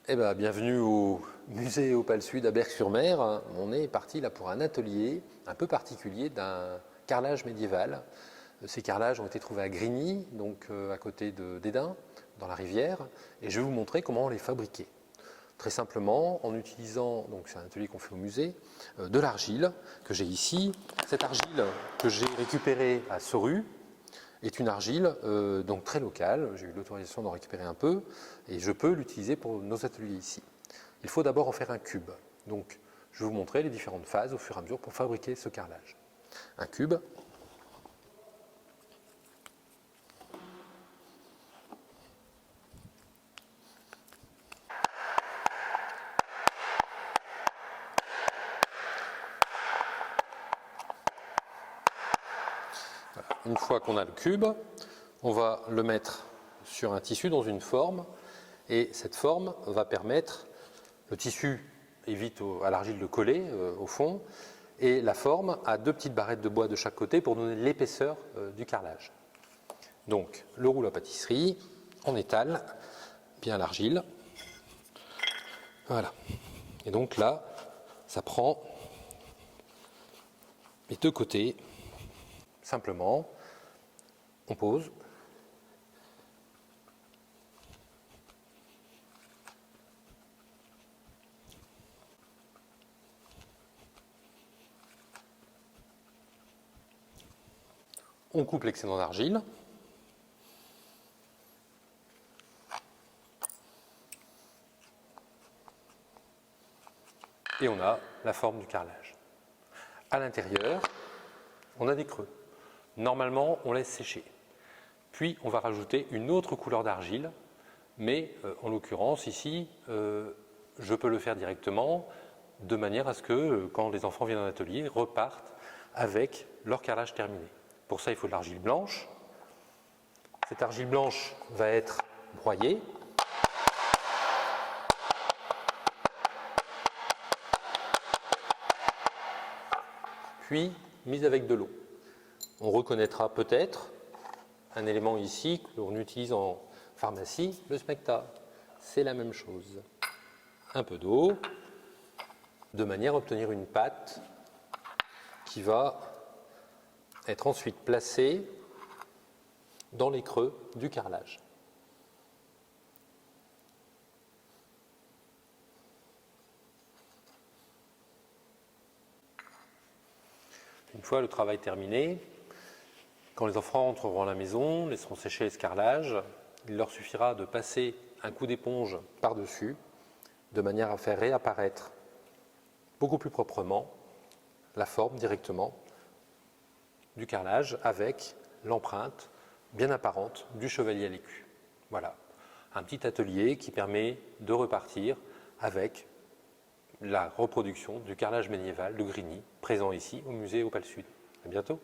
Bienvenue au musée Opale Sud à Berck-sur-Mer. On est parti là pour un atelier un peu particulier d'un carrelage médiéval. Ces carrelages ont été trouvés à Grigny, donc à côté d'Esdin, dans la rivière, et je vais vous montrer comment on les fabriquait. Très simplement, en utilisant, donc c'est un atelier qu'on fait au musée, de l'argile que j'ai ici. Cette argile que j'ai récupérée à Sorue est une argile donc très locale. J'ai eu l'autorisation d'en récupérer un peu et je peux l'utiliser pour nos ateliers ici. Il faut d'abord en faire un cube. Donc je vais vous montrer les différentes phases au fur et à mesure pour fabriquer ce carrelage. Un cube. Une fois qu'on a le cube, on va le mettre sur un tissu dans une forme et cette forme va permettre, le tissu évite à l'argile de coller au fond et la forme a deux petites barrettes de bois de chaque côté pour donner l'épaisseur du carrelage. Donc le rouleau à pâtisserie, on étale bien l'argile, voilà. Et donc là, ça prend les deux côtés, simplement. On pose. On coupe l'excédent d'argile. Et on a la forme du carrelage. À l'intérieur, on a des creux. Normalement, on laisse sécher. Puis, on va rajouter une autre couleur d'argile, mais en l'occurrence, ici, je peux le faire directement, de manière à ce que, quand les enfants viennent en atelier, repartent avec leur carrelage terminé. Pour ça, il faut de l'argile blanche. Cette argile blanche va être broyée. Puis, mise avec de l'eau. On reconnaîtra peut-être un élément ici que l'on utilise en pharmacie, le smecta. C'est la même chose. Un peu d'eau, de manière à obtenir une pâte qui va être ensuite placée dans les creux du carrelage. Une fois le travail terminé, quand les enfants entreront à la maison, laisseront sécher ce carrelage, il leur suffira de passer un coup d'éponge par-dessus, de manière à faire réapparaître beaucoup plus proprement la forme directement du carrelage avec l'empreinte bien apparente du chevalier à l'écu. Voilà, un petit atelier qui permet de repartir avec la reproduction du carrelage médiéval de Grigny, présent ici au musée Opale Sud. À bientôt.